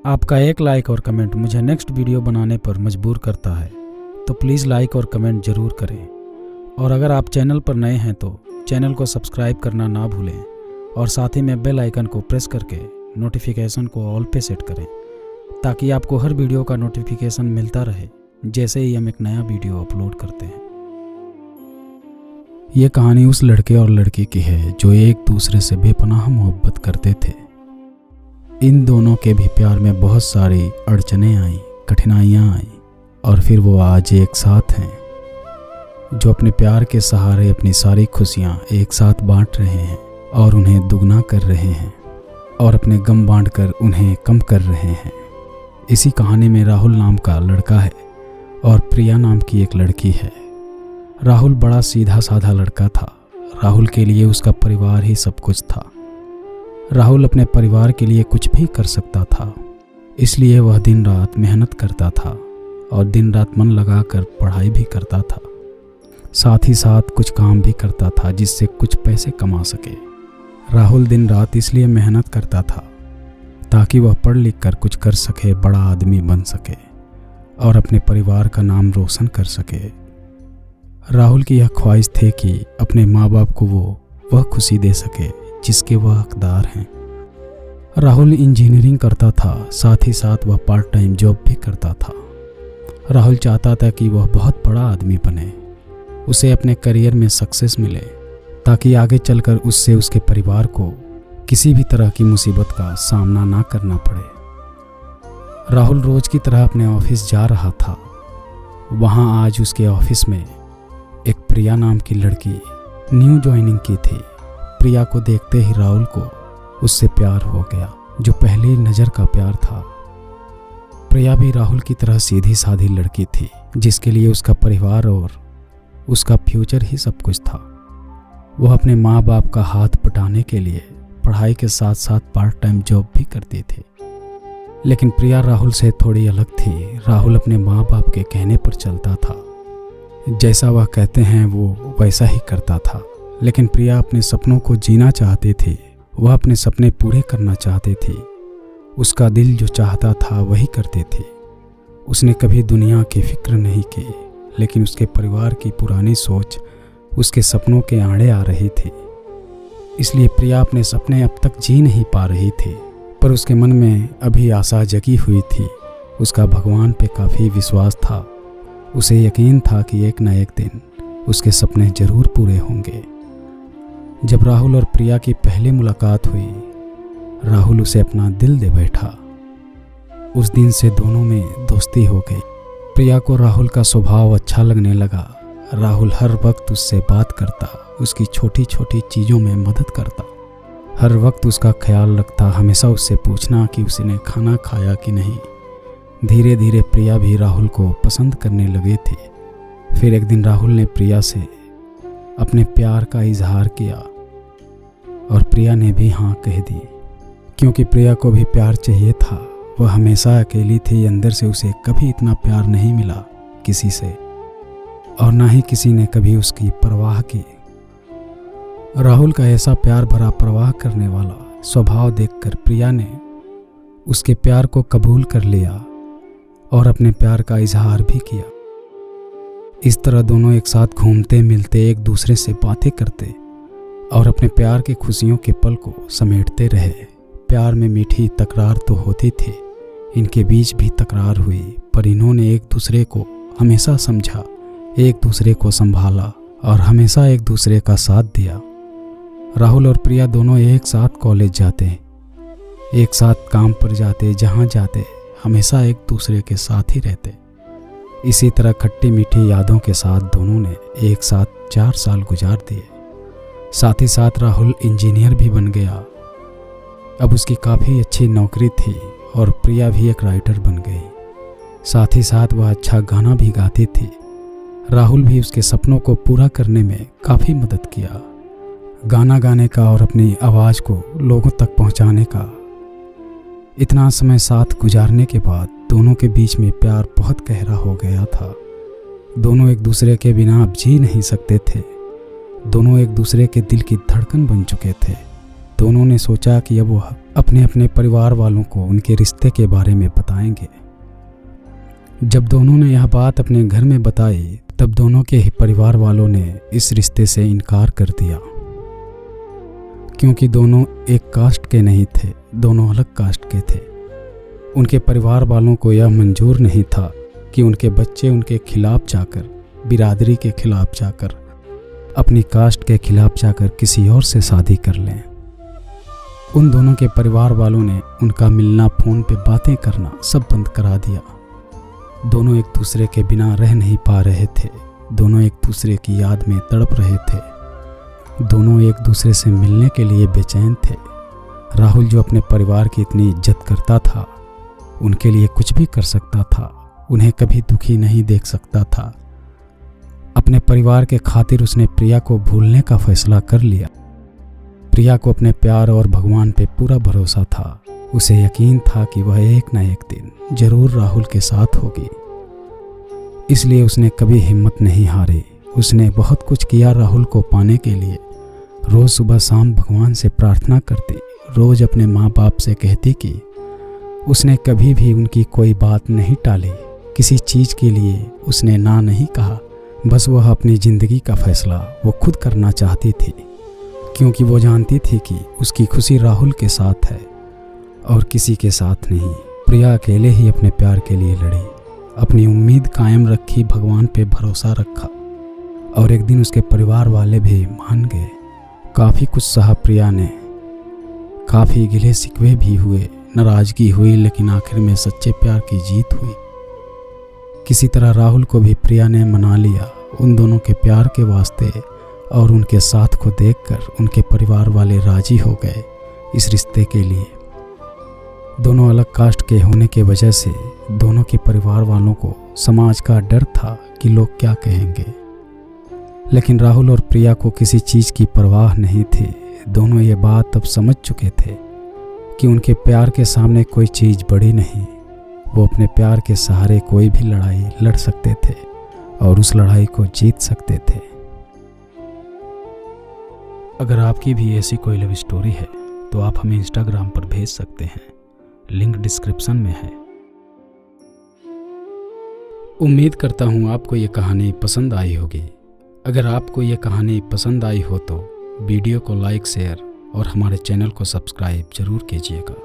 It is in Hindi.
आपका एक लाइक और कमेंट मुझे नेक्स्ट वीडियो बनाने पर मजबूर करता है, तो प्लीज़ लाइक और कमेंट ज़रूर करें। और अगर आप चैनल पर नए हैं तो चैनल को सब्सक्राइब करना ना भूलें और साथ ही में बेल आइकन को प्रेस करके नोटिफिकेशन को ऑल पे सेट करें, ताकि आपको हर वीडियो का नोटिफिकेशन मिलता रहे जैसे ही हम एक नया वीडियो अपलोड करते हैं। ये कहानी उस लड़के और लड़की की है जो एक दूसरे से बेपनाह मोहब्बत करते थे। इन दोनों के भी प्यार में बहुत सारी अड़चनें आईं, कठिनाइयाँ आईं और फिर वो आज एक साथ हैं, जो अपने प्यार के सहारे अपनी सारी खुशियाँ एक साथ बांट रहे हैं और उन्हें दुगना कर रहे हैं और अपने गम बांटकर उन्हें कम कर रहे हैं। इसी कहानी में राहुल नाम का लड़का है और प्रिया नाम की एक लड़की है। राहुल बड़ा सीधा साधा लड़का था। राहुल के लिए उसका परिवार ही सब कुछ था। राहुल अपने परिवार के लिए कुछ भी कर सकता था, इसलिए वह दिन रात मेहनत करता था और दिन रात मन लगाकर पढ़ाई भी करता था। साथ ही साथ कुछ काम भी करता था जिससे कुछ पैसे कमा सके। राहुल दिन रात इसलिए मेहनत करता था ताकि वह पढ़ लिख कर कुछ कर सके, बड़ा आदमी बन सके और अपने परिवार का नाम रोशन कर सके। राहुल की यह ख्वाहिश थी कि अपने माँ बाप को वह खुशी दे सके जिसके वह हकदार हैं। राहुल इंजीनियरिंग करता था, साथ ही साथ वह पार्ट टाइम जॉब भी करता था। राहुल चाहता था कि वह बहुत बड़ा आदमी बने, उसे अपने करियर में सक्सेस मिले, ताकि आगे चलकर उससे उसके परिवार को किसी भी तरह की मुसीबत का सामना ना करना पड़े। राहुल रोज की तरह अपने ऑफिस जा रहा था। वहाँ आज उसके ऑफिस में एक प्रिया नाम की लड़की न्यू ज्वाइनिंग की थी। प्रिया को देखते ही राहुल को उससे प्यार हो गया, जो पहली नज़र का प्यार था। प्रिया भी राहुल की तरह सीधी साधी लड़की थी, जिसके लिए उसका परिवार और उसका फ्यूचर ही सब कुछ था। वह अपने माँ बाप का हाथ पटाने के लिए पढ़ाई के साथ साथ पार्ट टाइम जॉब भी करती थी। लेकिन प्रिया राहुल से थोड़ी अलग थी। राहुल अपने माँ बाप के कहने पर चलता था, जैसा वह कहते हैं वो वैसा ही करता था। लेकिन प्रिया अपने सपनों को जीना चाहती थी। वह अपने सपने पूरे करना चाहती थी। उसका दिल जो चाहता था वही करती थी। उसने कभी दुनिया की फिक्र नहीं की, लेकिन उसके परिवार की पुरानी सोच उसके सपनों के आड़े आ रही थी। इसलिए प्रिया अपने सपने अब तक जी नहीं पा रही थी, पर उसके मन में अभी आशा जगी हुई थी। उसका भगवान पे काफ़ी विश्वास था। उसे यकीन था कि एक न एक दिन उसके सपने जरूर पूरे होंगे। जब राहुल और प्रिया की पहली मुलाकात हुई, राहुल उसे अपना दिल दे बैठा। उस दिन से दोनों में दोस्ती हो गई। प्रिया को राहुल का स्वभाव अच्छा लगने लगा। राहुल हर वक्त उससे बात करता, उसकी छोटी छोटी चीज़ों में मदद करता, हर वक्त उसका ख्याल रखता, हमेशा उससे पूछना कि उसने खाना खाया कि नहीं। धीरे धीरे प्रिया भी राहुल को पसंद करने लगी थी। फिर एक दिन राहुल ने प्रिया से अपने प्यार का इजहार किया और प्रिया ने भी हाँ कह दी, क्योंकि प्रिया को भी प्यार चाहिए था। वह हमेशा अकेली थी। अंदर से उसे कभी इतना प्यार नहीं मिला किसी से, और ना ही किसी ने कभी उसकी परवाह की। राहुल का ऐसा प्यार भरा परवाह करने वाला स्वभाव देखकर प्रिया ने उसके प्यार को कबूल कर लिया और अपने प्यार का इजहार भी किया। इस तरह दोनों एक साथ घूमते मिलते, एक दूसरे से बातें करते और अपने प्यार की खुशियों के पल को समेटते रहे। प्यार में मीठी तकरार तो होती थी, इनके बीच भी तकरार हुई, पर इन्होंने एक दूसरे को हमेशा समझा, एक दूसरे को संभाला और हमेशा एक दूसरे का साथ दिया। राहुल और प्रिया दोनों एक साथ कॉलेज जाते, एक साथ काम पर जाते, जहाँ जाते हमेशा एक दूसरे के साथ ही रहते। इसी तरह खट्टी मीठी यादों के साथ दोनों ने एक साथ 4 साल गुजार दिए। साथ ही साथ राहुल इंजीनियर भी बन गया। अब उसकी काफ़ी अच्छी नौकरी थी और प्रिया भी एक राइटर बन गई। साथ ही साथ वह अच्छा गाना भी गाती थी। राहुल भी उसके सपनों को पूरा करने में काफ़ी मदद किया, गाना गाने का और अपनी आवाज़ को लोगों तक पहुंचाने का। इतना समय साथ गुजारने के बाद दोनों के बीच में प्यार बहुत गहरा हो गया था। दोनों एक दूसरे के बिना अब जी नहीं सकते थे। दोनों एक दूसरे के दिल की धड़कन बन चुके थे। दोनों ने सोचा कि अब वह अपने अपने परिवार वालों को उनके रिश्ते के बारे में बताएंगे। जब दोनों ने यह बात अपने घर में बताई तब दोनों के ही परिवार वालों ने इस रिश्ते से इनकार कर दिया, क्योंकि दोनों एक कास्ट के नहीं थे, दोनों अलग कास्ट के थे। उनके परिवार वालों को यह मंजूर नहीं था कि उनके बच्चे उनके खिलाफ जाकर, बिरादरी के खिलाफ जाकर, अपनी कास्ट के खिलाफ जाकर किसी और से शादी कर लें। उन दोनों के परिवार वालों ने उनका मिलना, फ़ोन पे बातें करना सब बंद करा दिया। दोनों एक दूसरे के बिना रह नहीं पा रहे थे, दोनों एक दूसरे की याद में तड़प रहे थे, दोनों एक दूसरे से मिलने के लिए बेचैन थे। राहुल जो अपने परिवार की इतनी इज्जत करता था, उनके लिए कुछ भी कर सकता था, उन्हें कभी दुखी नहीं देख सकता था। अपने परिवार के खातिर उसने प्रिया को भूलने का फैसला कर लिया। प्रिया को अपने प्यार और भगवान पे पूरा भरोसा था। उसे यकीन था कि वह एक न एक दिन जरूर राहुल के साथ होगी, इसलिए उसने कभी हिम्मत नहीं हारी। उसने बहुत कुछ किया राहुल को पाने के लिए। रोज़ सुबह शाम भगवान से प्रार्थना करती, रोज़ अपने माँ बाप से कहती कि उसने कभी भी उनकी कोई बात नहीं टाली, किसी चीज़ के लिए उसने ना नहीं कहा। बस वह अपनी ज़िंदगी का फैसला वो खुद करना चाहती थी, क्योंकि वो जानती थी कि उसकी खुशी राहुल के साथ है और किसी के साथ नहीं। प्रिया अकेले ही अपने प्यार के लिए लड़ी, अपनी उम्मीद कायम रखी, भगवान पे भरोसा रखा और एक दिन उसके परिवार वाले भी मान गए। काफ़ी कुछ सहा प्रिया ने, काफ़ी गिले शिकवे भी हुए, नाराज़गी हुई, लेकिन आखिर में सच्चे प्यार की जीत हुई। किसी तरह राहुल को भी प्रिया ने मना लिया। उन दोनों के प्यार के वास्ते और उनके साथ को देखकर उनके परिवार वाले राजी हो गए इस रिश्ते के लिए। दोनों अलग कास्ट के होने के वजह से दोनों के परिवार वालों को समाज का डर था कि लोग क्या कहेंगे, लेकिन राहुल और प्रिया को किसी चीज़ की परवाह नहीं थी। दोनों ये बात अब समझ चुके थे कि उनके प्यार के सामने कोई चीज़ बड़ी नहीं। वो अपने प्यार के सहारे कोई भी लड़ाई लड़ सकते थे और उस लड़ाई को जीत सकते थे। अगर आपकी भी ऐसी कोई लव स्टोरी है तो आप हमें इंस्टाग्राम पर भेज सकते हैं, लिंक डिस्क्रिप्शन में है। उम्मीद करता हूँ आपको ये कहानी पसंद आई होगी। अगर आपको ये कहानी पसंद आई हो तो वीडियो को लाइक, शेयर और हमारे चैनल को सब्सक्राइब जरूर कीजिएगा।